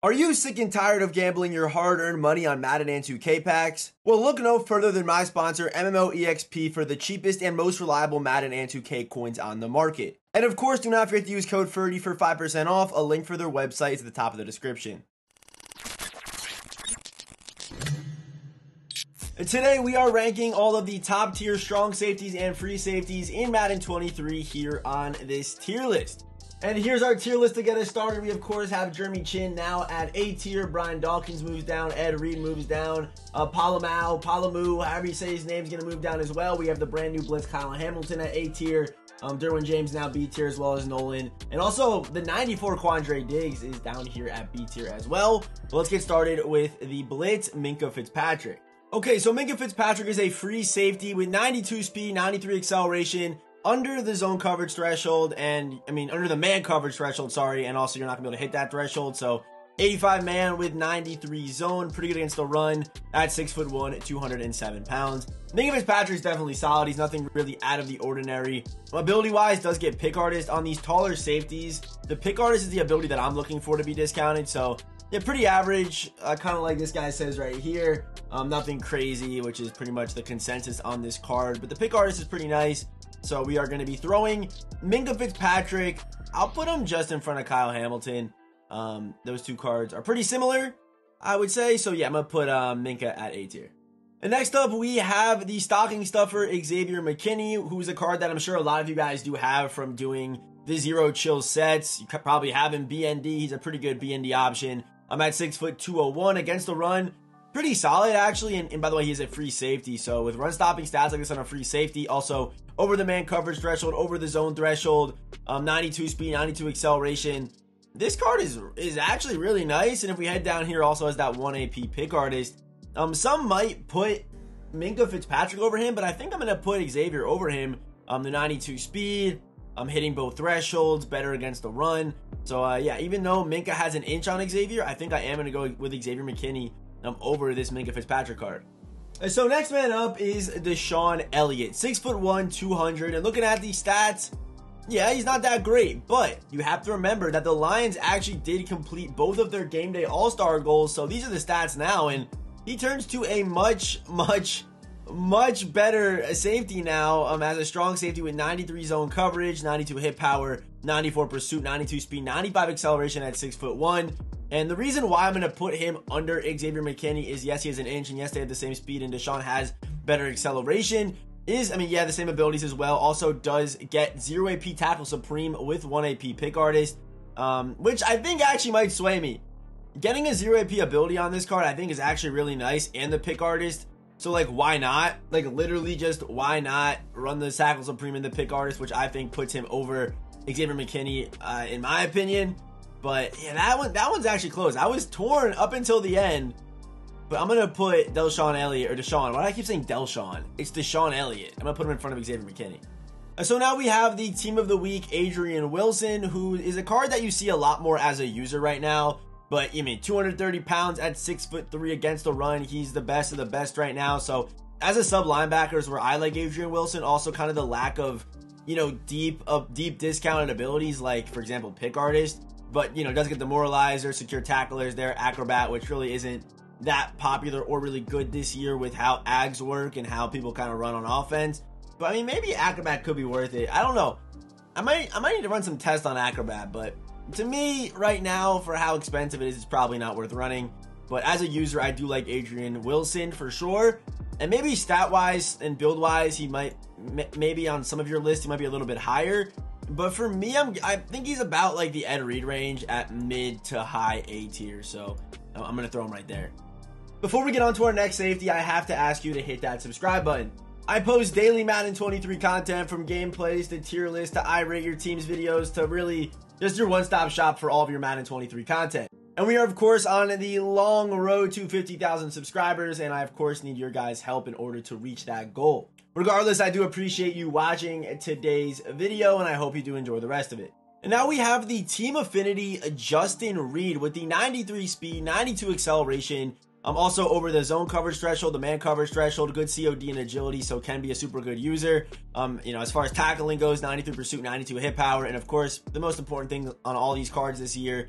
Are you sick and tired of gambling your hard-earned money on Madden and 2K packs? Well, look no further than my sponsor, MMOEXP, for the cheapest and most reliable Madden and 2K coins on the market. And of course, do not forget to use code Ferdy for 5% off. A link for their website is at the top of the description. Today, we are ranking all of the top tier strong safeties and free safeties in Madden 23 here on this tier list. And here's our tier list to get us started. We, of course, have Jeremy Chin now at A tier. Brian Dawkins moves down. Ed Reed moves down. Palamu, however you say his name, is going to move down as well. We have the brand new Blitz Kyle Hamilton at A tier. Derwin James now B tier, as well as Nolan. And also, the 94 Quandre Diggs is down here at B tier as well. But let's get started with the Blitz, Minkah Fitzpatrick. Okay, so Minkah Fitzpatrick is a free safety with 92 speed, 93 acceleration, under the zone coverage threshold, and under the man coverage threshold, sorry, and also you're not gonna be able to hit that threshold. So 85 man with 93 zone, pretty good against the run at 6'1", 207 pounds. Minkah Fitzpatrick is definitely solid. He's nothing really out of the ordinary. Ability wise, does get pick artist on these taller safeties. The pick artist is the ability that I'm looking for to be discounted. So yeah, pretty average, kind of like this guy says right here. Nothing crazy, which is pretty much the consensus on this card, but the pick artist is pretty nice. So we are going to be throwing Minkah Fitzpatrick. I'll put him just in front of Kyle Hamilton. Those two cards are pretty similar, I would say. So yeah, I'm going to put Minkah at A tier. And next up, we have the stocking stuffer, Xavier McKinney, who's a card that I'm sure a lot of you guys do have from doing the Zero Chill sets. You probably have him BND. He's a pretty good BND option. I'm at 6'201" against the run. Pretty solid, actually. And by the way, he's a free safety. So with run stopping stats like this on a free safety, also over the man coverage threshold, over the zone threshold, 92 speed, 92 acceleration. This card is actually really nice. And if we head down here, also has that 1 AP pick artist. Some might put Minkah Fitzpatrick over him, but I think I'm going to put Xavier over him. The 92 speed, hitting both thresholds, better against the run. So yeah, even though Minkah has an inch on Xavier, I think I am going to go with Xavier McKinney over this Minkah Fitzpatrick card. So next man up is DeSean Elliott, 6'1", 200, and looking at these stats, yeah, he's not that great, but you have to remember that the Lions actually did complete both of their game day all-star goals, so these are the stats now, and he turns to a much better safety now, as a strong safety with 93 zone coverage, 92 hit power, 94 pursuit, 92 speed, 95 acceleration at 6'1". And the reason why I'm going to put him under Xavier McKinney is, yes, he has an inch, and yes, they have the same speed, and DeSean has better acceleration. Yeah, the same abilities as well. Also does get 0 AP tackle supreme with 1 AP pick artist, which I think actually might sway me. Getting a 0 AP ability on this card, I think, is actually really nice, and the pick artist. So, like, why not? Like, literally just why not run the tackle supreme and the pick artist, which I think puts him over Xavier McKinney, in my opinion. But yeah, that one's actually close. I was torn up until the end, but I'm gonna put DeSean Elliott, or DeSean. Why do I keep saying DeSean? It's DeSean Elliott. I'm gonna put him in front of Xavier McKinney. So now we have the team of the week, Adrian Wilson, who is a card that you see a lot more as a user right now. But 230 pounds at 6'3" against the run. He's the best of the best right now. So as a sub linebacker is where I like Adrian Wilson. Also kind of the lack of, deep discounted abilities, like for example pick artist. But, does get the Moralizer, secure tacklers there, Acrobat, which really isn't that popular or really good this year with how ags work and how people kind of run on offense. But, maybe Acrobat could be worth it. I don't know. I might need to run some tests on Acrobat, but to me, right now, for how expensive it is, it's probably not worth running. But as a user, I do like Adrian Wilson for sure. And maybe stat-wise and build-wise, he might, maybe on some of your lists, he might be a little bit higher. But for me, I think he's about like the Ed Reed range at mid to high A tier. So I'm going to throw him right there. Before we get on to our next safety, I have to ask you to hit that subscribe button. I post daily Madden 23 content, from gameplays to tier lists to I rate your team's videos to really just your one-stop shop for all of your Madden 23 content. And we are, of course, on the long road to 50,000 subscribers, and I, of course, need your guys' help in order to reach that goal. Regardless, I do appreciate you watching today's video, and I hope you do enjoy the rest of it. And now we have the team affinity Justin Reed with the 93 speed, 92 acceleration, also over the zone coverage threshold, the man coverage threshold, good COD and agility, so can be a super good user. As far as tackling goes, 93 pursuit, 92 hit power, and of course, the most important thing on all these cards this year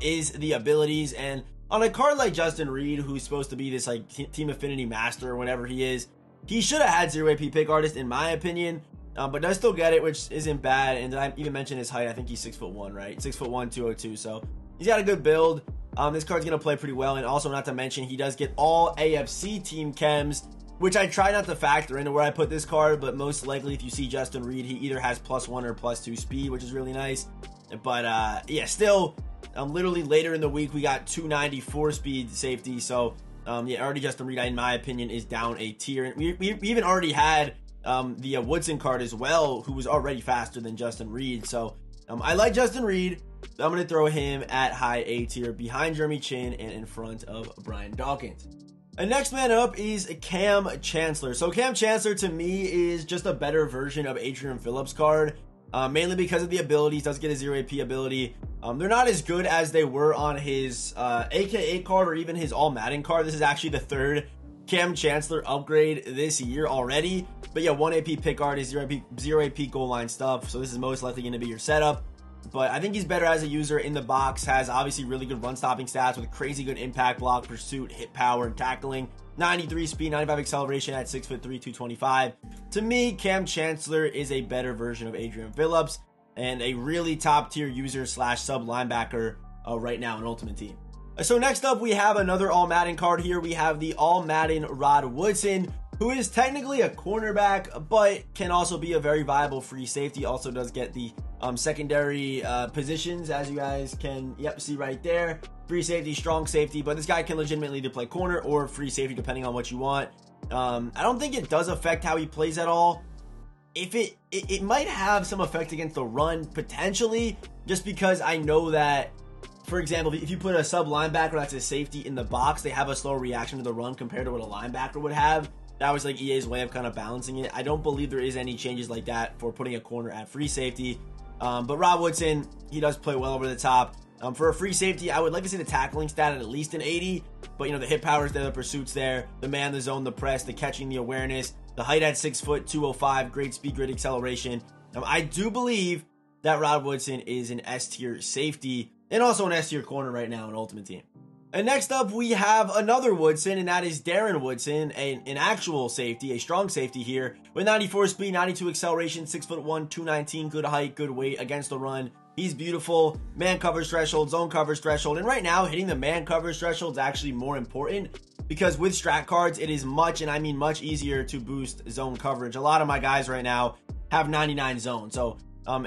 is the abilities. And on a card like Justin Reed, who's supposed to be this like team affinity master or whatever he is, he should have had 0 AP pick artist in my opinion, but does still get it, which isn't bad. And did I even mention his height? I think he's 6'1", right? 6'1", 202. So he's got a good build. This card's going to play pretty well. And also, not to mention, he does get all AFC team chems, which I try not to factor into where I put this card, but most likely if you see Justin Reed, he either has +1 or +2 speed, which is really nice. But yeah, still, literally later in the week, we got 294 speed safety. So yeah, already Justin Reed, in my opinion, is down a tier. And we even already had the Woodson card as well, who was already faster than Justin Reed. So I like Justin Reed. I'm going to throw him at high A tier behind Jeremy Chin and in front of Brian Dawkins. And next man up is Cam Chancellor. So Cam Chancellor to me is just a better version of Adrian Phillips' card, mainly because of the abilities. Does get a 0 AP ability. They're not as good as they were on his AKA card or even his All Madden card. This is actually the third Cam Chancellor upgrade this year already. But yeah, 1 AP pick art is 0 AP goal line stuff. So this is most likely going to be your setup. But I think he's better as a user in the box. Has obviously really good run stopping stats with crazy good impact block, pursuit, hit power, and tackling. 93 speed, 95 acceleration at 6'3", 225. To me, Cam Chancellor is a better version of Adrian Phillips and a really top tier user / sub linebacker right now in Ultimate Team. So next up, we have another All Madden card here. We have the All Madden Rod Woodson, who is technically a cornerback, but can also be a very viable free safety. Also does get the secondary positions, as you guys can see right there. Free safety, strong safety, but this guy can legitimately either play corner or free safety depending on what you want. I don't think it does affect how he plays at all. If it might have some effect against the run potentially, just because I know that, for example, if you put a sub linebacker that's a safety in the box, they have a slower reaction to the run compared to what a linebacker would have. That was like EA's way of kind of balancing it. I don't believe there is any changes like that for putting a corner at free safety. But Rod Woodson, he does play well over the top. For a free safety, I would like to see the tackling stat at least an 80. But, you know, the hit power is there, the pursuit's there, the man, the zone, the press, the catching, the awareness, the height at 6 foot, 205, great speed, great acceleration. I do believe that Rod Woodson is an S tier safety and also an S tier corner right now in Ultimate Team. And next up, we have another Woodson, and that is Darren Woodson, an actual safety, a strong safety here, with 94 speed, 92 acceleration, 6'1", 219, good height, good weight against the run. He's beautiful, man coverage threshold, zone coverage threshold, and right now, hitting the man coverage threshold is actually more important, because with strat cards, it is much, and I mean much easier to boost zone coverage. A lot of my guys right now have 99 zone, so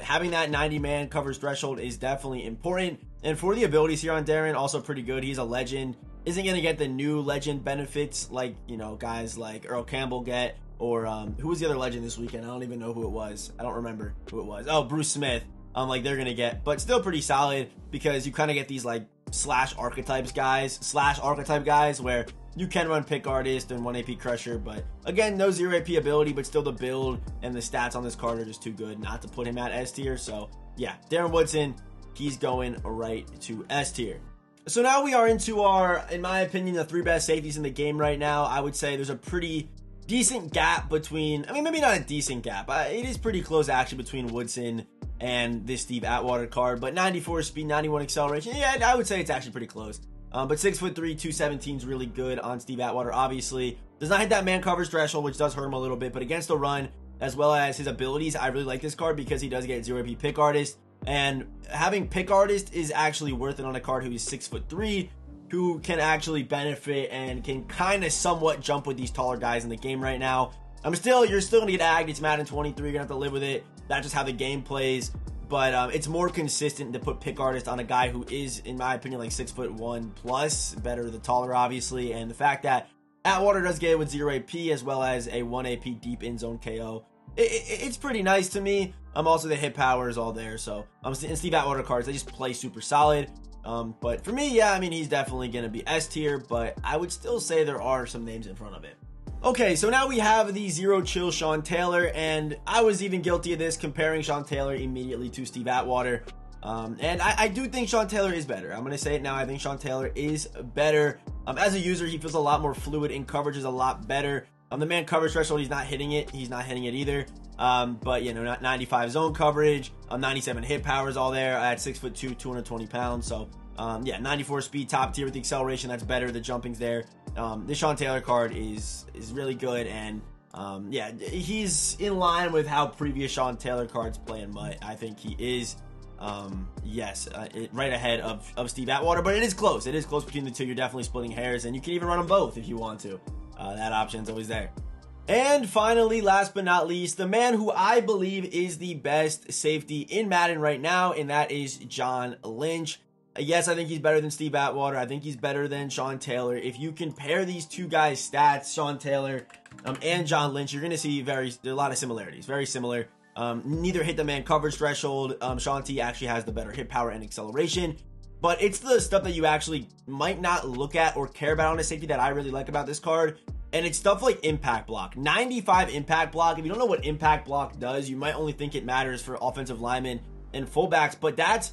having that 90 man coverage threshold is definitely important. And for the abilities here on Darren, also pretty good. He's a legend. Isn't going to get the new legend benefits like, you know, guys like Earl Campbell get, or who was the other legend this weekend? I don't even know who it was. I don't remember who it was. Oh, Bruce Smith. Like they're going to get, but still pretty solid because you kind of get these like slash archetype guys where you can run pick artist and 1 AP crusher, but again, no 0 AP ability, but still the build and the stats on this card are just too good not to put him at S tier. So yeah, Darren Woodson, he's going right to S tier. So now we are into our, in my opinion, the 3 best safeties in the game right now. I would say there's a pretty decent gap between, I mean, maybe not a decent gap. It is pretty close actually between Woodson and this Steve Atwater card, but 94 speed, 91 acceleration. Yeah, I would say it's actually pretty close. But 6'3", 217 is really good on Steve Atwater, obviously. Does not hit that man coverage threshold, which does hurt him a little bit, but against the run, as well as his abilities, I really like this card because he does get 0 AP pick artist. And having pick artist is actually worth it on a card who is 6'3", who can actually benefit and can kind of somewhat jump with these taller guys in the game right now. You're still gonna get agged. It's Madden 23. You're gonna have to live with it. That's just how the game plays. But it's more consistent to put pick artist on a guy who is, in my opinion, like 6'1" plus, better the taller, obviously. And the fact that Atwater does get it with 0 AP as well as a 1 AP deep in zone KO. It's pretty nice to me. Also the hit power is all there. So and Steve Atwater cards, they just play super solid. But for me, yeah, I mean, he's definitely going to be S tier, but I would still say there are some names in front of it. Okay, so now we have the zero chill Sean Taylor, and I was even guilty of this, comparing Sean Taylor immediately to Steve Atwater. And I do think Sean Taylor is better. I'm going to say it now. I think Sean Taylor is better. As a user, he feels a lot more fluid, and coverage is a lot better. The man coverage threshold, he's not hitting it. He's not hitting it either. But, you know, 95 zone coverage, 97 hit power is all there at 6'2", 220 pounds. So Yeah, 94 speed, top tier with the acceleration. That's better. The jumping's there. This Sean Taylor card is really good, and yeah, he's in line with how previous Sean Taylor cards play in MUT. I think he is, yes, right ahead of Steve Atwater, but it is close. It is close between the two. You're definitely splitting hairs, and you can even run them both if you want to. That option's always there. And finally, last but not least, the man who I believe is the best safety in Madden right now, and that is John Lynch. Yes, I think he's better than Steve Atwater. I think he's better than Sean Taylor. If you compare these two guys' stats, Sean Taylor and John Lynch, you're going to see a lot of similarities. Very similar. Neither hit the man coverage threshold. Sean T actually has the better hit power and acceleration. But it's the stuff that you actually might not look at or care about on a safety that I really like about this card. And it's stuff like impact block. 95 impact block. If you don't know what impact block does, you might only think it matters for offensive linemen and fullbacks. But that's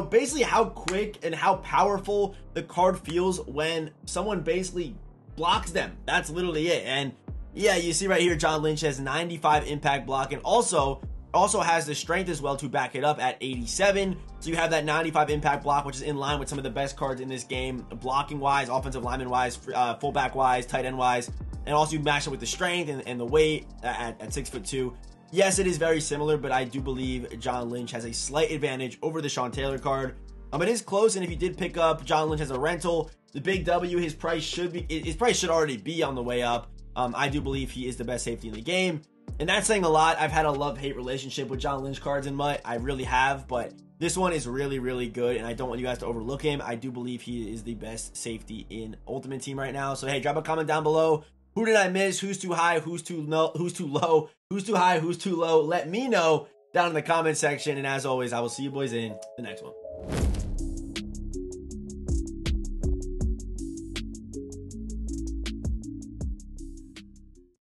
basically how quick and how powerful the card feels when someone basically blocks them. That's literally it. And yeah, you see right here, John Lynch has 95 impact block and also has the strength as well to back it up at 87. So you have that 95 impact block, which is in line with some of the best cards in this game, blocking wise, offensive lineman wise, fullback wise, tight end wise, and also you match it with the strength and the weight at 6'2". Yes, it is very similar, but I do believe John Lynch has a slight advantage over the Sean Taylor card. It is close, and if you did pick up John Lynch as a rental, the big W, his price should already be on the way up. I do believe he is the best safety in the game. And that's saying a lot. I've had a love-hate relationship with John Lynch cards in MUT. I really have, but this one is really, really good, and I don't want you guys to overlook him. I do believe he is the best safety in Ultimate Team right now. So, hey, drop a comment down below. Who did I miss? Who's too high? Who's too low? Who's too low? Who's too high? Who's too low? Let me know down in the comment section. And as always, I will see you boys in the next one.